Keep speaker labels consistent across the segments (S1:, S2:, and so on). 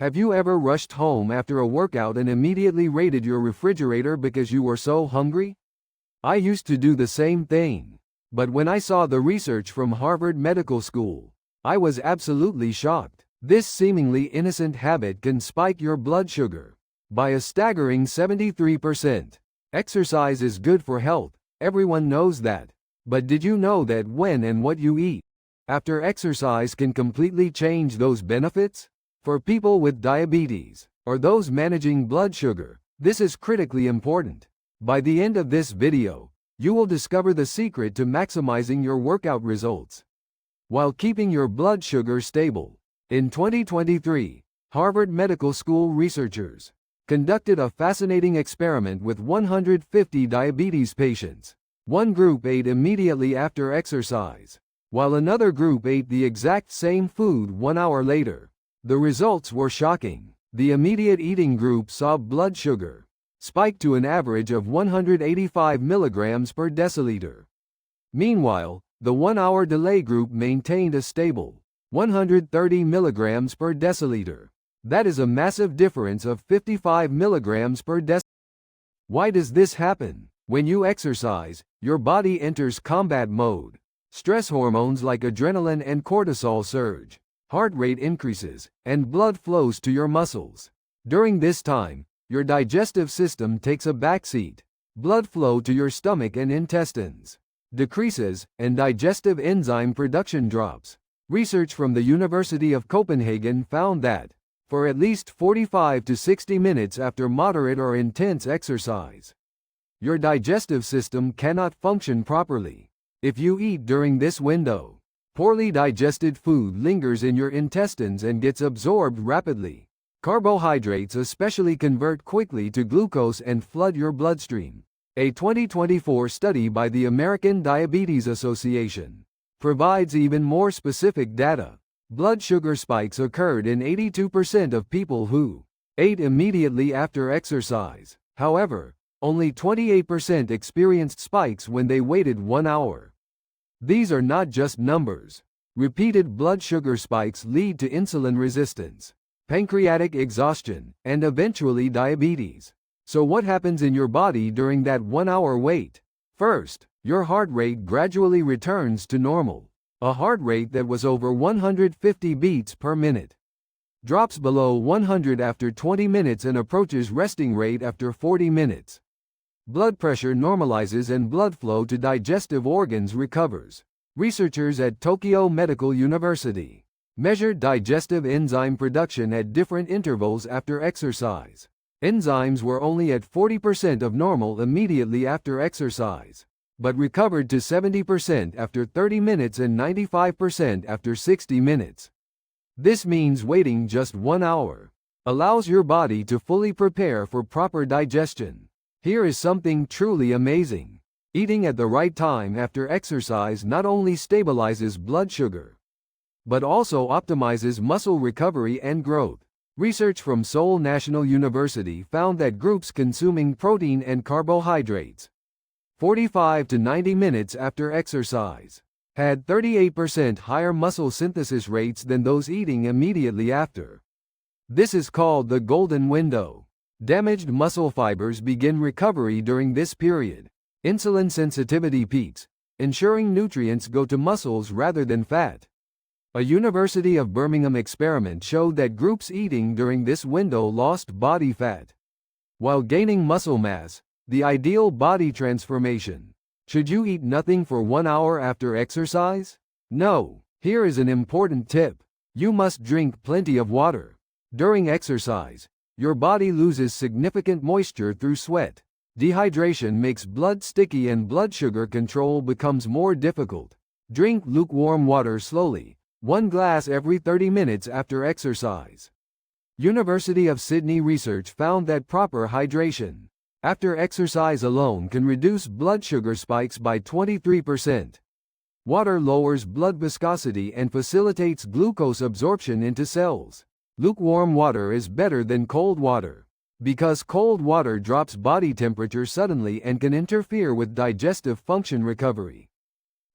S1: Have you ever rushed home after a workout and immediately raided your refrigerator because you were so hungry? I used to do the same thing. But when I saw the research from Harvard Medical School, I was absolutely shocked. This seemingly innocent habit can spike your blood sugar by a staggering 73%. Exercise is good for health, everyone knows that. But did you know that when and what you eat after exercise can completely change those benefits? For people with diabetes, or those managing blood sugar, this is critically important. By the end of this video, you will discover the secret to maximizing your workout results while keeping your blood sugar stable. In 2023, Harvard Medical School researchers conducted a fascinating experiment with 150 diabetes patients. One group ate immediately after exercise, while another group ate the exact same food 1 hour later. The results were shocking. The immediate eating group saw blood sugar spike to an average of 185 milligrams per deciliter. Meanwhile, the 1 hour delay group maintained a stable 130 milligrams per deciliter. That is a massive difference of 55 milligrams per deciliter. Why does this happen? When you exercise, your body enters combat mode. Stress hormones like adrenaline and cortisol surge. Heart rate increases, and blood flows to your muscles. During this time, your digestive system takes a backseat. Blood flow to your stomach and intestines decreases, and digestive enzyme production drops. Research from the University of Copenhagen found that, for at least 45 to 60 minutes after moderate or intense exercise, your digestive system cannot function properly. If you eat during this window, poorly digested food lingers in your intestines and gets absorbed rapidly. Carbohydrates especially convert quickly to glucose and flood your bloodstream. A 2024 study by the American Diabetes Association provides even more specific data. Blood sugar spikes occurred in 82% of people who ate immediately after exercise. However, only 28% experienced spikes when they waited 1 hour. These are not just numbers. Repeated blood sugar spikes lead to insulin resistance, pancreatic exhaustion, and eventually diabetes. So what happens in your body during that 1 hour wait? First, your heart rate gradually returns to normal. A heart rate that was over 150 beats per minute drops below 100 after 20 minutes and approaches resting rate after 40 minutes. Blood pressure normalizes and blood flow to digestive organs recovers. Researchers at Tokyo Medical University measured digestive enzyme production at different intervals after exercise. Enzymes were only at 40% of normal immediately after exercise, but recovered to 70% after 30 minutes and 95% after 60 minutes. This means waiting just 1 hour allows your body to fully prepare for proper digestion. Here is something truly amazing. Eating at the right time after exercise not only stabilizes blood sugar, but also optimizes muscle recovery and growth. Research from Seoul National University found that groups consuming protein and carbohydrates 45 to 90 minutes after exercise had 38% higher muscle synthesis rates than those eating immediately after. This is called the golden window. Damaged muscle fibers begin recovery during this period. Insulin sensitivity peaks, ensuring nutrients go to muscles rather than fat. A University of Birmingham experiment showed that groups eating during this window lost body fat while gaining muscle mass, the ideal body transformation. Should you eat nothing for 1 hour after exercise? No. Here is an important tip. You must drink plenty of water. During exercise, your body loses significant moisture through sweat. Dehydration makes blood sticky and blood sugar control becomes more difficult. Drink lukewarm water slowly, 1 glass every 30 minutes after exercise. University of Sydney research found that proper hydration after exercise alone can reduce blood sugar spikes by 23%. Water lowers blood viscosity and facilitates glucose absorption into cells. Lukewarm water is better than cold water, because cold water drops body temperature suddenly and can interfere with digestive function recovery.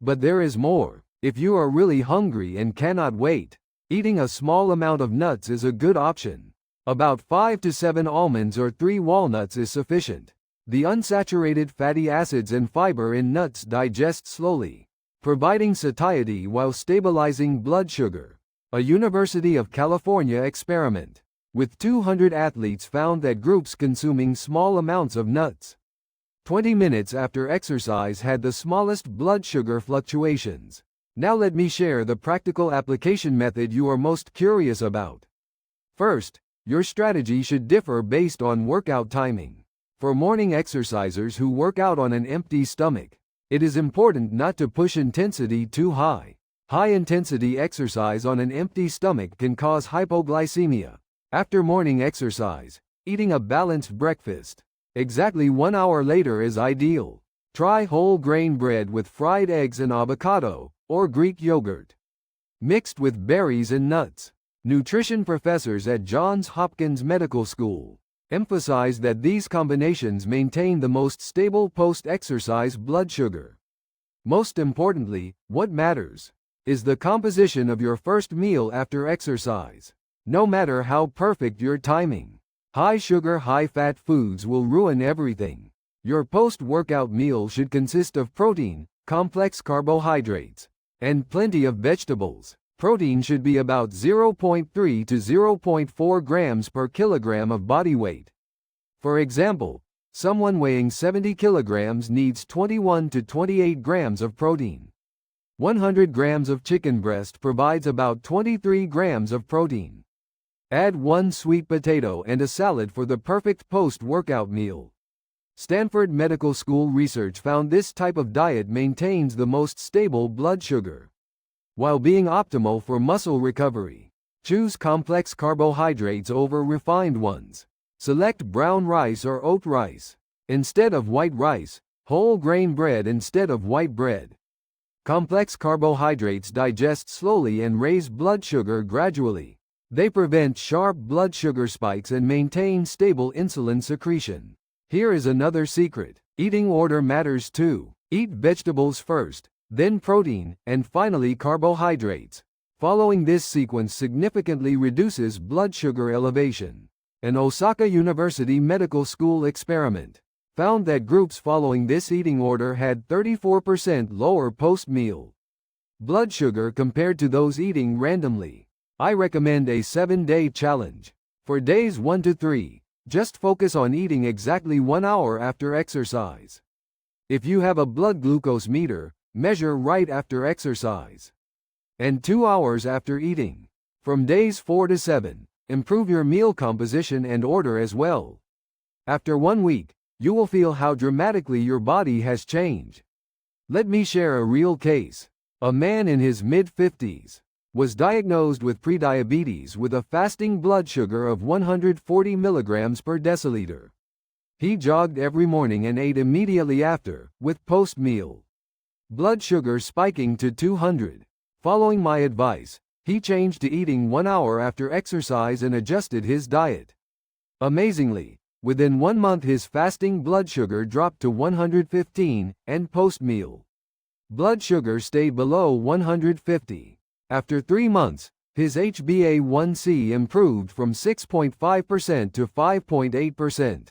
S1: But there is more. If you are really hungry and cannot wait, Eating a small amount of nuts is a good option. About 5 to 7 almonds or 3 walnuts is sufficient. The unsaturated fatty acids and fiber in nuts digest slowly, providing satiety while stabilizing blood sugar. A University of California experiment with 200 athletes found that groups consuming small amounts of nuts 20 minutes after exercise had the smallest blood sugar fluctuations. Now let me share the practical application method you are most curious about. First, your strategy should differ based on workout timing. For morning exercisers who work out on an empty stomach, it is important not to push intensity too high. High-intensity exercise on an empty stomach can cause hypoglycemia. After morning exercise, eating a balanced breakfast exactly 1 hour later is ideal. Try whole grain bread with fried eggs and avocado, or Greek yogurt, mixed with berries and nuts. Nutrition professors at Johns Hopkins Medical School emphasize that these combinations maintain the most stable post-exercise blood sugar. Most importantly, what matters is the composition of your first meal after exercise. No matter how perfect your timing, high-sugar, high-fat foods will ruin everything. Your post-workout meal should consist of protein, complex carbohydrates, and plenty of vegetables. Protein should be about 0.3 to 0.4 grams per kilogram of body weight. For example, someone weighing 70 kilograms needs 21 to 28 grams of protein. 100 grams of chicken breast provides about 23 grams of protein. Add 1 sweet potato and a salad for the perfect post-workout meal. Stanford Medical School research found this type of diet maintains the most stable blood sugar, while being optimal for muscle recovery. Choose complex carbohydrates over refined ones. Select brown rice or oat rice instead of white rice, whole grain bread instead of white bread. Complex carbohydrates digest slowly and raise blood sugar gradually. They prevent sharp blood sugar spikes and maintain stable insulin secretion. Here is another secret. Eating order matters too. Eat vegetables first, then protein, and finally carbohydrates. Following this sequence significantly reduces blood sugar elevation. An Osaka University Medical School experiment found that groups following this eating order had 34% lower post-meal blood sugar compared to those eating randomly. I recommend a 7-day challenge. For days 1 to 3, just focus on eating exactly 1 hour after exercise. If you have a blood glucose meter, measure right after exercise and 2 hours after eating. From days 4 to 7, improve your meal composition and order as well. After 1 week, you will feel how dramatically your body has changed. Let me share a real case. A man in his mid-50s was diagnosed with prediabetes with a fasting blood sugar of 140 milligrams per deciliter. He jogged every morning and ate immediately after, with post-meal blood sugar spiking to 200. Following my advice, he changed to eating 1 hour after exercise and adjusted his diet. Amazingly, within 1 month his fasting blood sugar dropped to 115, and post-meal blood sugar stayed below 150. After 3 months, his HbA1c improved from 6.5% to 5.8%.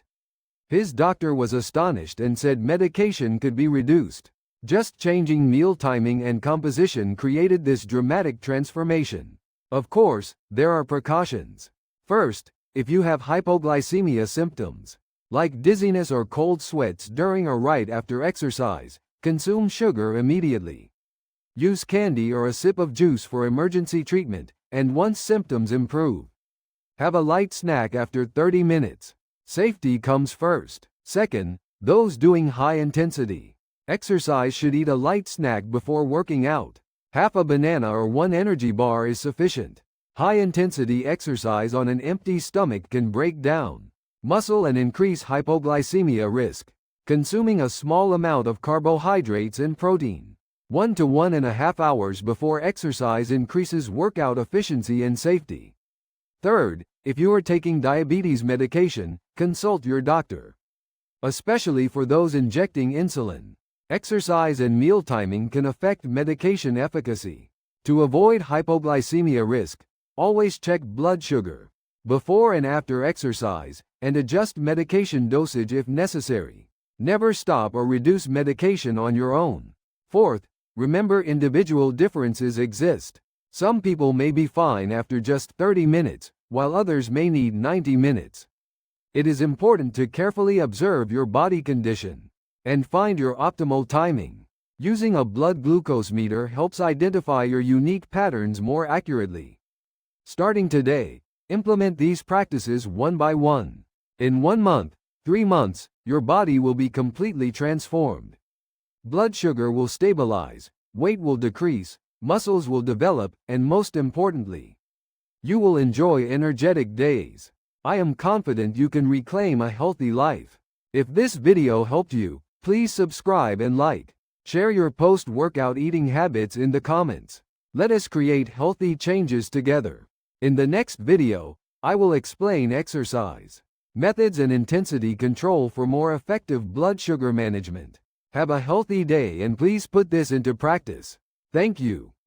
S1: His doctor was astonished and said medication could be reduced. Just changing meal timing and composition created this dramatic transformation. Of course, there are precautions. First, if you have hypoglycemia symptoms, like dizziness or cold sweats during or right after exercise, consume sugar immediately. Use candy or a sip of juice for emergency treatment, and once symptoms improve, have a light snack after 30 minutes. Safety comes first. Second, those doing high-intensity exercise should eat a light snack before working out. Half a banana or 1 energy bar is sufficient. High-intensity exercise on an empty stomach can break down muscle and increase hypoglycemia risk. Consuming a small amount of carbohydrates and protein 1 to 1.5 hours before exercise increases workout efficiency and safety. Third, if you are taking diabetes medication, consult your doctor. Especially for those injecting insulin, exercise and meal timing can affect medication efficacy. To avoid hypoglycemia risk, Always check blood sugar before and after exercise, and adjust medication dosage if necessary. Never stop or reduce medication on your own. Fourth, remember individual differences exist. Some people may be fine after just 30 minutes, while others may need 90 minutes. It is important to carefully observe your body condition and find your optimal timing. Using a blood glucose meter helps identify your unique patterns more accurately. Starting today, implement these practices one by one. In 1 month, 3 months, your body will be completely transformed. Blood sugar will stabilize, weight will decrease, muscles will develop, and most importantly, you will enjoy energetic days. I am confident you can reclaim a healthy life. If this video helped you, please subscribe and like. Share your post-workout eating habits in the comments. Let us create healthy changes together. In the next video, I will explain exercise methods and intensity control for more effective blood sugar management. Have a healthy day and please put this into practice. Thank you.